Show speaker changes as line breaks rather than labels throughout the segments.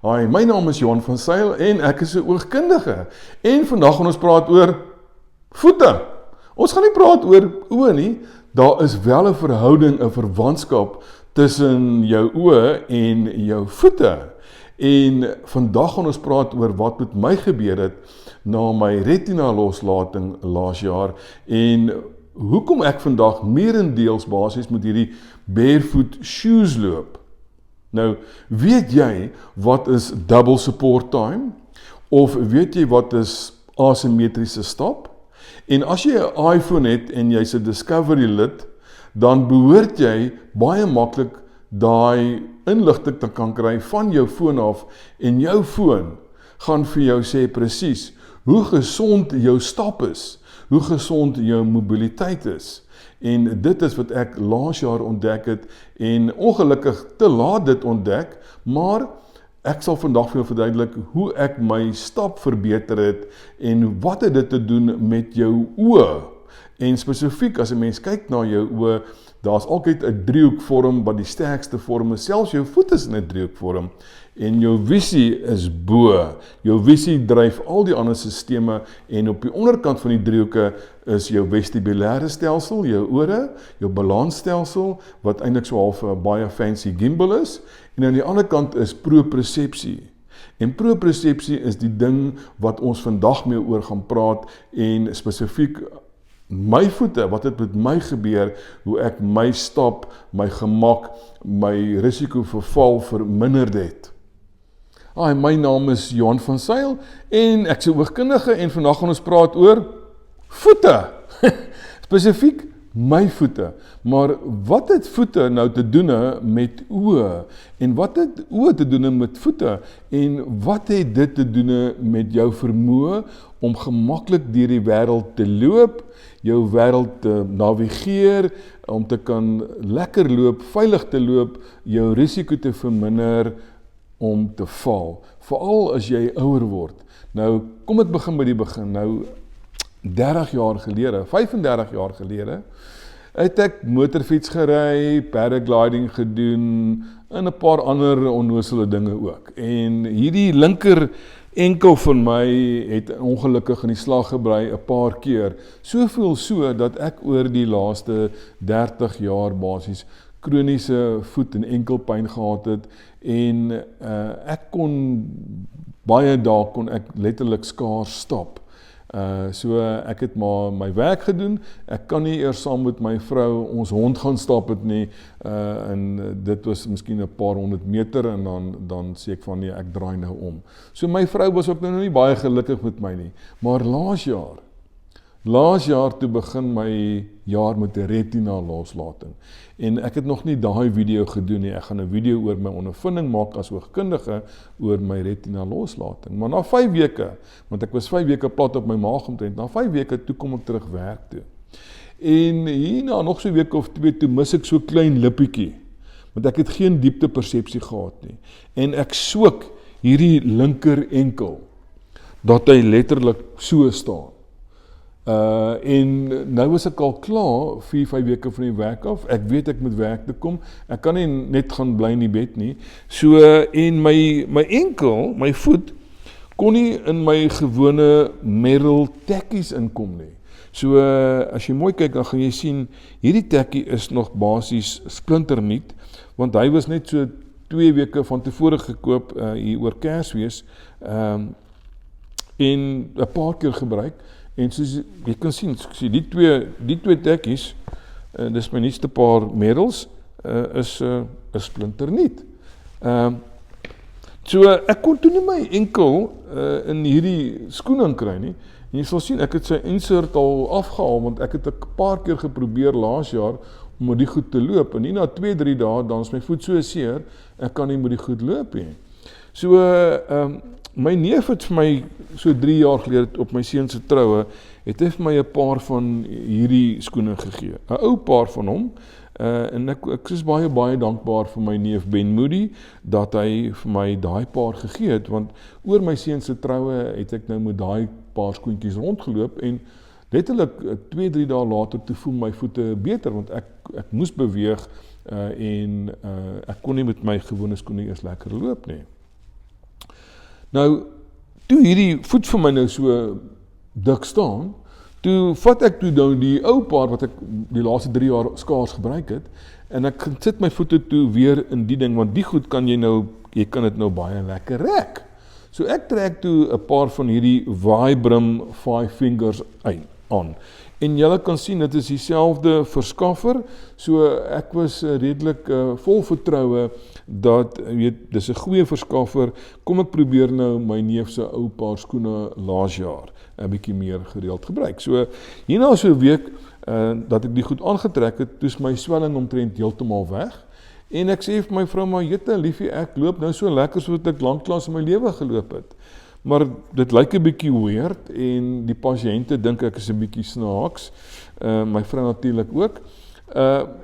Hi, my naam is Johan van Zyl en ek is 'n oogkundige. En vandag gaan ons praat oor voete. Ons gaan nie praat oor oë nie. Daar is wel 'n verhouding, 'n verwantskap tussen jou oë en jou voete. En vandag gaan ons praat oor wat met my gebeur het na my retina loslating laas jaar en hoekom ek vandag meerendeels basies met hierdie barefoot shoes loop. Nou, weet jy wat is double support time? Of weet jy wat is asymmetriese stap? En as jy 'n iPhone het en jy's 'n Discovery lid, dan behoort jy baie maklik daai inligting te kan kry van jou foon af en jou foon gaan vir jou sê presies hoe gesond jou stap is, hoe gesond jou mobiliteit is. En dit is wat ek laas jaar ontdek het en ongelukkig te laat dit ontdek, maar ek sal vandag vir jou verduidelik hoe ek my stap verbeter het en wat het dit te doen met jou oë. En spesifiek as 'n mens kyk na jou oë, daar's altyd 'n driehoekvorm wat die sterkste vorm is, selfs jou voet is in 'n driehoekvorm. En jou visie is bo. Jou visie dryf al die ander sisteme en op die onderkant van die driehoeke is jou vestibulêre stelsel, jou ore, jou balansstelsel wat eintlik so half 'n baie fancy gimbal is en aan die ander kant is propriosepsie. En propriosepsie is die ding wat ons vandag mee oor gaan praat en spesifiek my voete, wat het met my gebeur, hoe ek my stap, my gemak, my risiko vir val verminderd het. Hi, my naam is Johan van Zyl en ek is 'n oogkundige en vandag gaan ons praat oor voete. Spesifiek my voete. Maar wat het voete nou te doen met oë? En wat het oë te doen met voete? En wat het dit te doen met jou vermoë om gemaklik deur die wêreld te loop, jou wêreld te navigeer, om te kan lekker loop, veilig te loop, jou risiko te verminder om te val, veral as jy ouer word. Nou, kom ek begin by die begin. Nou, 30 jaar gelede, 35 jaar gelede, het ek motorfiets gery, paragliding gedoen, en 'n paar ander onnosele dinge ook. En hierdie linker enkel van my het ongelukkig in die slag gebrei 'n paar keer, soveel so dat ek oor die laaste 30 jaar basies kroniese voet- en enkelpyn gehad het en ek kon baie dae kon ek letterlik skaars stap. So ek het maar my werk gedoen, ek kan nie eers saam met my vrou ons hond gaan stap het nie, en dit was miskien 'n paar 100 meter en dan sê ek van nee, ek draai nou om. So my vrou was ook nou nie baie gelukkig met my nie, maar laas jaar toe begin my jaar met 'n retina loslating. En ek het nog nie daai video gedoen nie. Ek gaan 'n video oor my ondervinding maak as oogkundige oor my retina loslating. Maar na 5 weke, want ek was 5 weke plat op my maag omtrent, na 5 weke toe kom ek terug werk toe. En hierna nog so 'n week of 2 toe mis ek so klein lippietjie, want ek het geen diepte persepsie gehad nie. En ek swik hierdie linker enkel dat hy letterlik so staan. En nou is ek al klaar 4-5 weke van die werk af. Ek weet ek moet werk toe kom. Ek kan nie net gaan bly in die bed nie. So en my enkel, my voet kon nie in my gewone Merrell tekkies inkom nie. So as jy mooi kyk dan gaan jy sien hierdie tekkie is nog basies splinternuut, want hy was net so 2 weke van tevore gekoop hier oor Kersfees en 'n paar keer gebruik. En soos jy kan sien, die twee tekkies, dis my nuutste paar Merrells, is splinternuut. So ek kon toe nie my enkel in hierdie skoen inkry nie. En jy sal sien, ek het sy insert al afgehaal, want ek het 'n paar keer geprobeer laas jaar om met die goed te loop. En nie na 2-3 dae, dan is my voet so seer, ek kan nie met die goed loop nie. So, my neef het vir my so 3 jaar gelede op my seun se troue, het hy vir my 'n paar van hierdie skoene gegee. 'n Ou paar van hom. En ek is baie dankbaar vir my neef Ben Moody, dat hy vir my daai paar gegee het, want oor my seun se troue het ek nou met daai paar skoentjies rondgeloop, en letterlik 2-3 dae later toe voel my voete beter, want ek moes beweeg, en ek kon nie met my gewone skoene eers lekker loop nie. Nou, toe hierdie voet vir my nou so dik staan, toe vat ek toe nou die ou paar wat ek die laaste 3 jaar skaars gebruik het, en ek sit my voete toe weer in die ding, want die goed kan jy kan dit nou baie lekker rek. So ek trek toe 'n paar van hierdie Vibram 5 fingers aan. En julle kan sien, dit is dieselfde verskaffer, so ek was redelik vol vertroue dat, dis 'n goeie verskaffer, kom ek probeer nou my neef se ou paar skoene laas jaar 'n bietjie meer gereeld gebruik. So hierna so 'n week dat ek die goed aangetrek het, toe is my swelling omtrent heeltemal weg. En ek sê vir my vrou, maar jette liefie, ek loop nou so lekker soos ek lanklaas in my lewe geloop het. Maar dit lyk 'n bietjie weird en die pasiënte dink ek is 'n bietjie snaaks. My vrou natuurlik ook.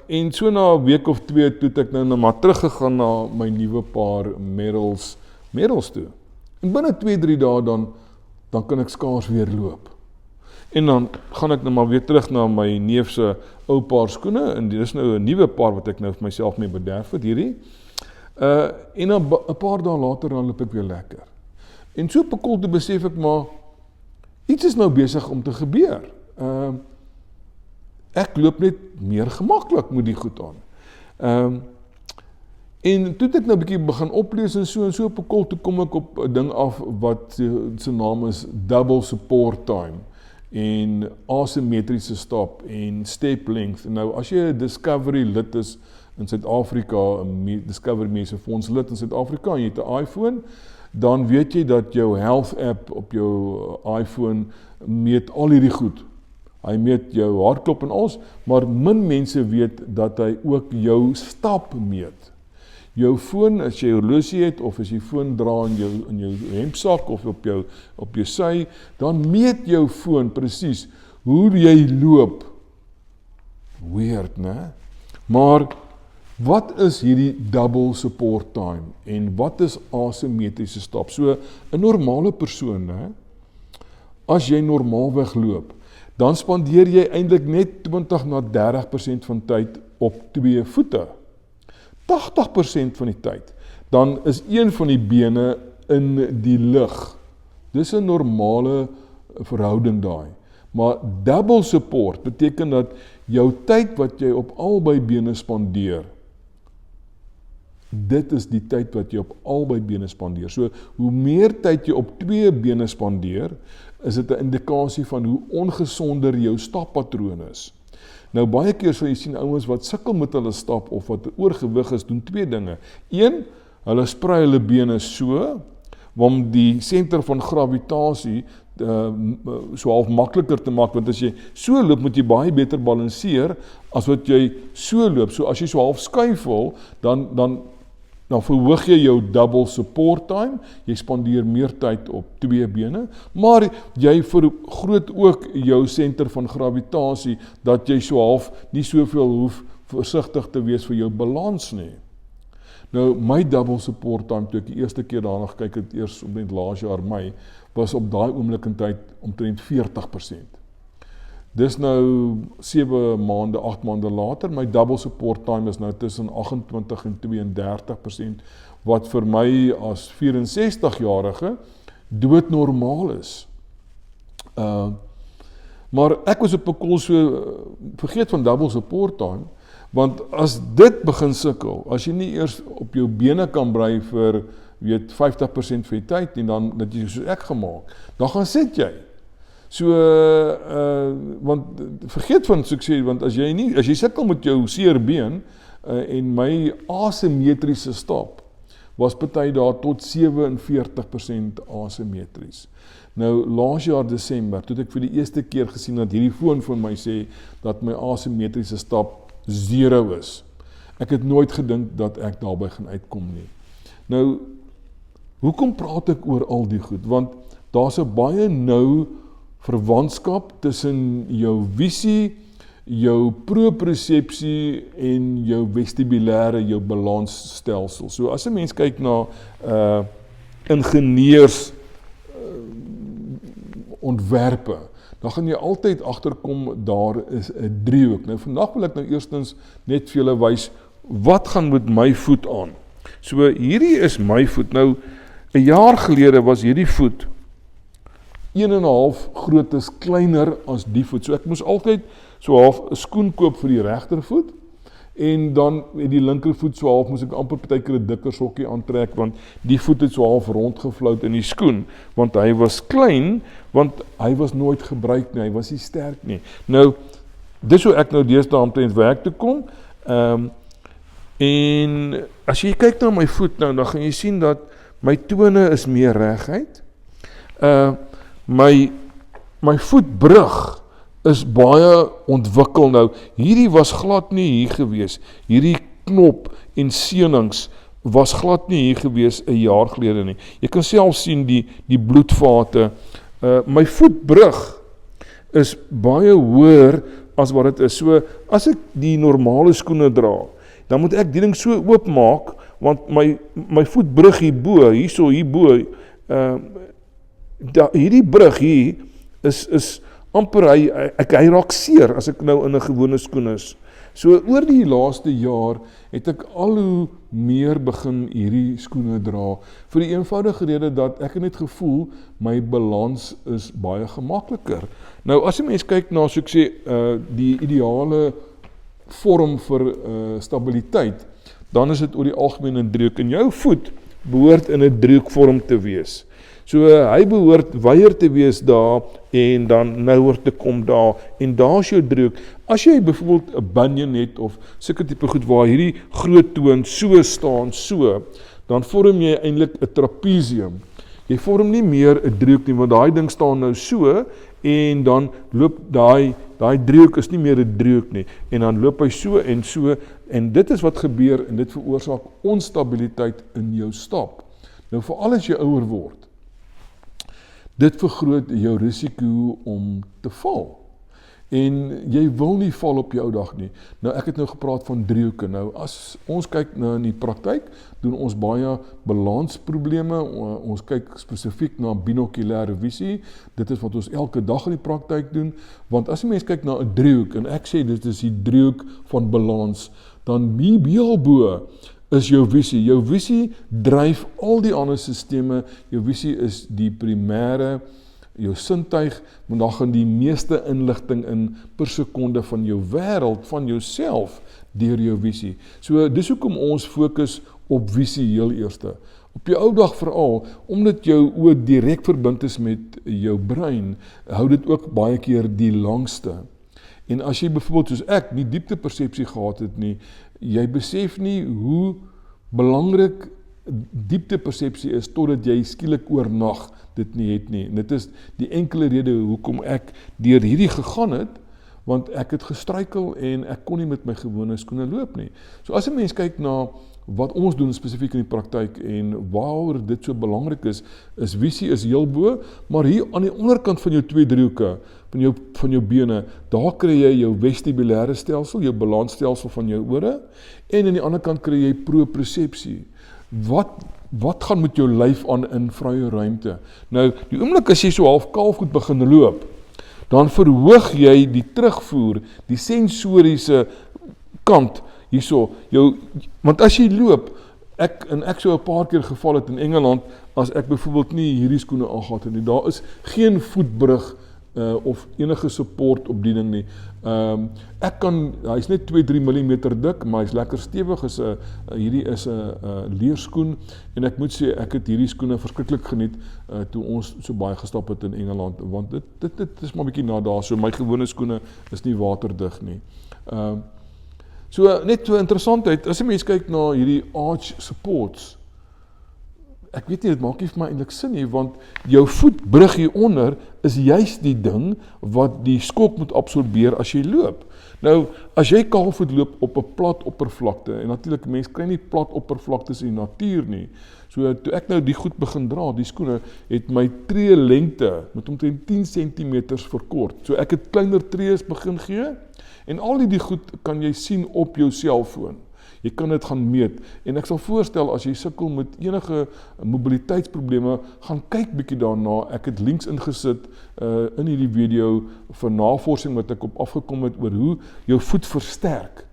En so na 'n week of 2 toe het ek nou maar teruggegaan na my nuwe paar Merrells toe. En binne 2-3 dae dan kan ek skaars weer loop. En dan gaan ek nou maar weer terug na my neef se ou paar skoene, en dit is nou 'n nuwe paar wat ek nou vir myself mee bederf het hierdie. En dan 'n paar dae later dan loop ek weer lekker. En so bekoel te besef ek maar, iets is nou besig om te gebeur. Ek loop net meer gemaklik met die goed aan. En toe het ek nou 'n bietjie begin oplees en so bekoel toe kom ek op 'n ding af wat sy naam is double support time en asymmetriese stap en step length. Nou as jy 'n Discovery lid is in Suid-Afrika, 'n Discovery Mense Fonds lid in Suid-Afrika en jy het 'n iPhone, dan weet jy dat jou health app op jou iPhone meet al hierdie goed. Hy meet jou hartklop en alles, maar min mense weet dat hy ook jou stap meet. Jou foon, as jy 'n horlosie het of as jy foon dra in jou hempsak of op jou sy, dan meet jou foon presies hoe jy loop. Weird, né? Maar wat is hierdie double support time en wat is asymmetriese stap? So 'n normale persoon, né? As jy normaalweg loop, dan spandeer jy eintlik net 20 na 30% van tyd op 2 voete. 80% van die tyd, dan is een van die bene in die lug. Dis 'n normale verhouding daai. Maar double support beteken dat jou tyd wat jy op albei bene spandeer, dit is die tyd wat jy op albei bene spandeer. So, hoe meer tyd jy op 2 bene spandeer, is dit 'n indikasie van hoe ongesonder jou stappatroon is. Nou baie keer sal jy sien ouens wat sukkel met hulle stap of wat oorgewig is, doen 2 dinge. 1, hulle sprei hulle bene so, om die senter van gravitasie so half makliker te maak, want as jy so loop, moet jy baie beter balanseer as wat jy so loop. So as jy so half skuifel, dan verhoog jy jou double support time, jy spandeer meer tyd op 2 bene, maar jy vergroot ook jou senter van gravitasie, dat jy so half nie soveel hoef versigtig te wees vir jou balans nie. Nou, my double support time, toe ek die eerste keer daarna gekyk het, eers omtrent laas jaar Mei, was op daai oomblik in tyd omtrent 40%. Dis nou 7 maande, 8 maande later, my double support time is nou tussen 28 en 32%, wat vir my as 64-jarige doodnormaal is. Maar ek was op 'n kol so, vergeet van double support time, want as dit begin sukkel, as jy nie eers op jou bene kan brei vir 50% van die tyd, en dan dat jy soos ek gemaak, dan gaan sit jy. So, want vergeet van so ek sê, want as jy sukkel met jou seer been, en my asymmetriese stap, was party daar tot 47% asymmetries. Nou, laas jaar Desember, toe ek vir die eerste keer gesien dat hierdie foon van my sê, dat my asymmetriese stap 0 is. Ek het nooit gedink dat ek daarby gaan uitkom nie. Nou, hoekom praat ek oor al die goed? Want daar's 'n baie nou verwantskap tussen jou visie, jou propriosepsie en jou vestibulêre, jou balansstelsel. So as 'n mens kyk na ingenieurs ontwerpe, dan gaan jy altyd agterkom, daar is 'n driehoek. Nou vandag wil ek nou eerstens net vir julle wys, wat gaan met my voet aan? So hierdie is my voet. Nou, 'n jaar gelede was hierdie voet 1,5 grootes kleiner as die voet. So ek moes altyd so half 'n skoen koop vir die regtervoet, en dan met die linkervoet so half moes ek amper partykeer 'n dikker sokkie aantrek, want die voet het so half rondgevlout in die skoen, want hy was klein, want hy was nooit gebruik nie, hy was nie sterk nie. Nou, dis hoe ek nou deesdae omtrent werk toe kom, en as jy kyk na my voet nou, dan gaan jy sien dat my tone is meer reguit. My voetbrug is baie ontwikkel nou. Hierdie was glad nie hier gewees. Hierdie knop en seunings was glad nie hier gewees 'n jaar gelede nie. Jy kan self sien die bloedvate. My voetbrug is baie hoër as wat dit is. So as ek die normale skoene dra, dan moet ek die ding so oopmaak, want my voetbrug hierbo, hierbo, hierdie brug hier is amper hy raak seer as ek nou in 'n gewone skoen is. So oor die laaste jaar het ek al hoe meer begin hierdie skoene dra, vir die eenvoudige rede dat ek het net gevoel my balans is baie gemakliker. Nou as 'n mens kyk na, so ek sê, die ideale vorm vir stabiliteit, dan is dit oor die algemeen 'n driehoek, en jou voet behoort in 'n driehoekvorm te wees. So hy behoort weier te wees daar, en dan nouer te kom daar, en daar is jou driehoek. As jy byvoorbeeld 'n bunion het, of sulke tipe goed waar hierdie groot toon so staan, so, dan vorm jy eintlik 'n trapezium. Jy vorm nie meer 'n driehoek nie, want daai ding staan nou so, en dan loop daai driehoek is nie meer 'n driehoek nie, en dan loop hy so, en dit is wat gebeur, en dit veroorsaak onstabiliteit in jou stap. Nou veral as jy ouer word, dit vergroot jou risiko om te val. En jy wil nie val op jou ou dag nie. Nou ek het nou gepraat van driehoeke. Nou as ons kyk na in die praktyk, doen ons baie balansprobleme. Ons kyk spesifiek na binokulêre visie. Dit is wat ons elke dag in die praktyk doen, want as 'n mens kyk na 'n driehoek, en ek sê dit is die driehoek van balans, dan heel bo is jou visie. Jou visie dryf al die ander sisteme. Jou visie is die primêre, jou sintuig, want daar gaan die meeste inligting in per sekonde van jou wêreld, van jouself, deur jou visie. So dis hoekom ons fokus op visie heel eerste. Op jou ou dag veral, omdat jou oë direk verbind is met jou brein, hou dit ook baie keer die langste. En as jy byvoorbeeld soos ek nie dieptepersepsie gehad het nie, jy besef nie hoe belangrik dieptepersepsie is totdat jy skielik oornag dit nie het nie. En dit is die enkele rede hoekom ek deur hierdie gegaan het, want ek het gestruikel en ek kon nie met my gewone skoene loop nie. So as 'n mens kyk na wat ons doen spesifiek in die praktyk en waaroor dit so belangrik is visie is heel bo, maar hier aan die onderkant van jou twee driehoeke, van jou bene, daar kry jy jou vestibulêre stelsel, jou balansstelsel van jou ore, en aan die ander kant kry jy propriosepsie. Wat gaan met jou lyf aan in vrye ruimte? Nou, die oomblik as jy so half kaalvoet begin loop, dan verhoog jy die terugvoer, die sensoriese kant hierso, want as jy loop, ek so 'n paar keer geval het in Engeland, as ek byvoorbeeld nie hierdie skoene aangehad het nie, daar is geen voetbrug of enige support op die ding nie. Hy's net 2-3 mm dik, maar hy's lekker stewig, hierdie is 'n leerskoen, en ek moet sê, ek het hierdie skoene verskriklik geniet, toe ons so baie gestap het in Engeland, want dit is maar 'n bietjie na daar, so my gewone skoene is nie waterdig nie. So net so interessantheid, as 'n mens kyk na hierdie arch supports, ek weet nie, dit maak nie vir my eintlik sin nie, want jou voetbrug hieronder is juist die ding wat die skok moet absorbeer as jy loop. Nou, as jy kaalvoet loop op 'n plat oppervlakte, en natuurlik, mense kry nie plat oppervlaktes in die natuur nie, so toe ek nou die goed begin dra, die skoene, het my tree lengte met omtrent 10 cm verkort. So ek het kleiner trees begin gee, en al die goed kan jy sien op jou selfoon. Jy kan dit gaan meet, en ek sal voorstel, as jy sukkel met enige mobiliteitsprobleme, gaan kyk bietjie daarna. Ek het links ingesit in hierdie video vir navorsing wat ek op afgekom het oor hoe jou voet versterk.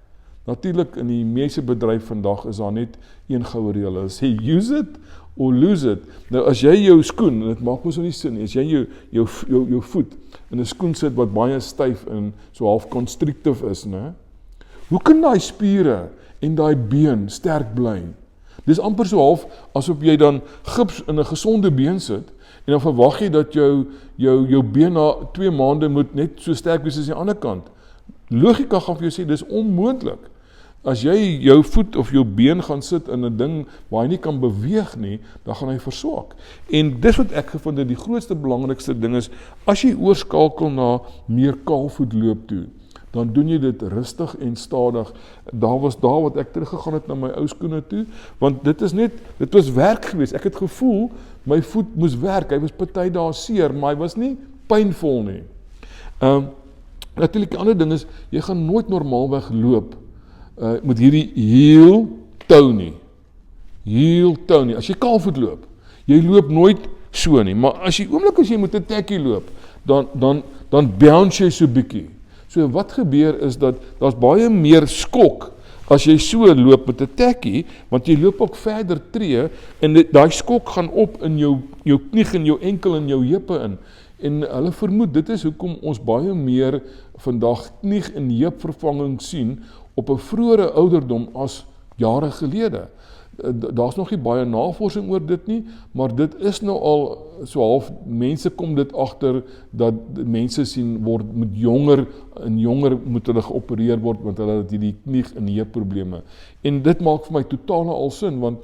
Natuurlik in die meeste bedryf vandag is daar net een goue reël, sê use it or lose it. Nou as jy jou skoen, en dit maak mos nie sin nie, as jy jou voet in 'n skoen sit wat baie styf en so half constrictive is, né? Hoe kan daai spiere en daai been sterk bly? Dis amper so half asof jy dan gips in 'n gesonde been sit en dan verwag jy dat jou been na 2 maande moet net so sterk wees as die ander kant. Logika gaan vir jou sê dis onmoontlik. As jy jou voet of jou been gaan sit in 'n ding waar hy nie kan beweeg nie, dan gaan hy verswak. En dis wat ek gevind het, die grootste belangrikste ding is, as jy oorskakel na meer kaalvoetloop toe, dan doen jy dit rustig en stadig. Daar wat ek teruggegaan het na my ou skoene toe, want dit was werk geweest. Ek het gevoel, my voet moes werk, hy was party daar seer, maar hy was nie pynvol nie. Natuurlik, die ander ding is, jy gaan nooit normaalweg loop, met hierdie heel tou nie. As jy kaalvoet loop, jy loop nooit so nie, maar as jy moet 'n tekkie loop, dan bounce jy so bietjie. So wat gebeur is dat daar's baie meer skok as jy so loop met 'n tekkie, want jy loop ook verder tree en daai skok gaan op in jou knie en jou enkel en jou heupe in. En hulle vermoed dit is hoekom ons baie meer vandag knie en heupvervanging sien op 'n vroeëre ouderdom as jare gelede. Daar's nog nie baie navorsing oor dit nie, maar dit is nou al so half, mense kom dit agter dat mense sien word met jonger moet hulle geopereer word want hulle het hierdie knie en heupprobleme. En dit maak vir my totaal al sin, want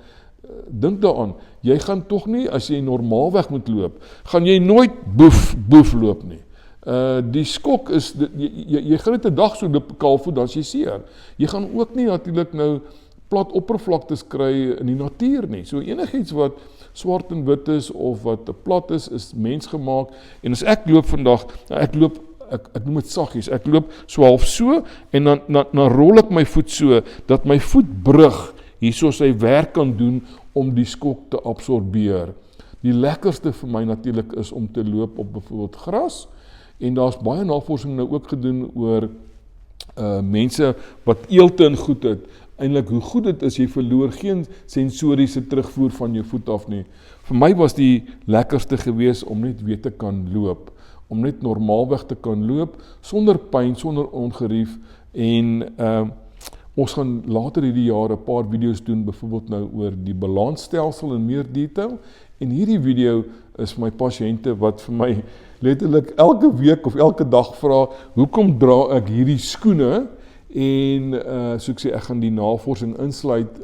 dink daaraan, jy gaan tog nie as jy normaalweg moet loop, gaan jy nooit boef loop nie. Die skok is, jy gaan net 'n dag so loop kaalvoet, dan is jy seer. Jy gaan ook nie natuurlik nou plat oppervlaktes kry in die natuur nie. So enigiets wat swart en wit is of wat plat is mensgemaak. En as ek loop vandag, ek noem dit saggies, ek loop so half so en dan rol ek my voet so dat my voetbrug hierso sy werk kan doen om die skok te absorbeer. Die lekkerste vir my natuurlik is om te loop op byvoorbeeld gras. En daar's baie navorsing nou ook gedoen oor mense wat eelte en goed het. Eintlik hoe goed dit is, jy verloor geen sensoriese terugvoer van jou voet af nie. Vir my was die lekkerste gewees om net weer te kan loop, om net normaalweg te kan loop, sonder pyn, sonder ongerief, en ons gaan later hierdie jaar 'n paar video's doen, byvoorbeeld nou oor die balansstelsel in meer detail, en hierdie video is vir my pasiënte wat vir my letterlik elke week of elke dag vra, hoekom dra ek hierdie skoene? En so ek sê, ek gaan die navorsing insluit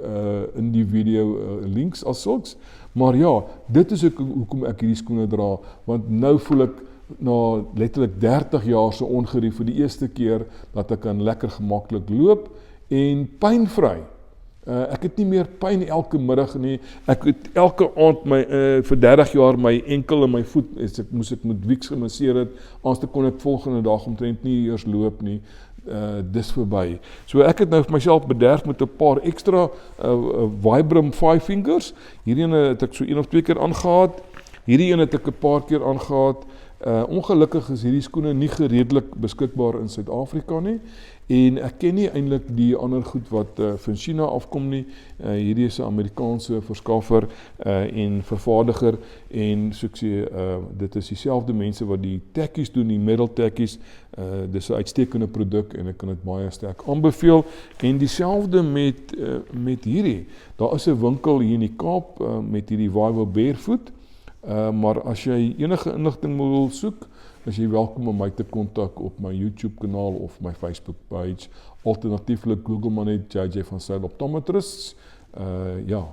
in die video links as sulks, maar ja, dit is ook hoekom ek hierdie skoene dra, want nou voel ek na letterlik 30 jaar se ongerief vir die eerste keer dat ek kan lekker gemaklik loop en pynvry. Ek het nie meer pyn elke middag nie. Ek het elke aand vir 30 jaar my enkel en my voet, moes ek met wieks gemasseer het, anders kon ek volgende dag omtrent nie eers loop nie. Dis verby. So ek het nou vir myself bederf met 'n paar ekstra Vibram 5 fingers. Hierdie ene het ek so 1 of 2 keer aangehad. Hierdie ene het ek 'n paar keer aangehad. Ongelukkig is hierdie skoene nie gereedelik beskikbaar in Suid-Afrika nie. En ek ken nie eintlik die ander goed wat van China afkom nie. Hierdie is 'n Amerikaanse verskaffer en vervaardiger, en so ek sê, dit is dieselfde mense wat die tekkies doen, die metal tekkies. Dis 'n uitstekende produk en ek kan dit baie sterk aanbeveel. En dieselfde met hierdie. Daar is 'n winkel hier in die Kaap met hierdie Vivo Barefoot. Maar as jy enige inligting wil soek, is jy welkom om my te kontak op my YouTube kanaal of my Facebook page. Alternatieflik Google maar net JJ van Sail Optometrists. Ja.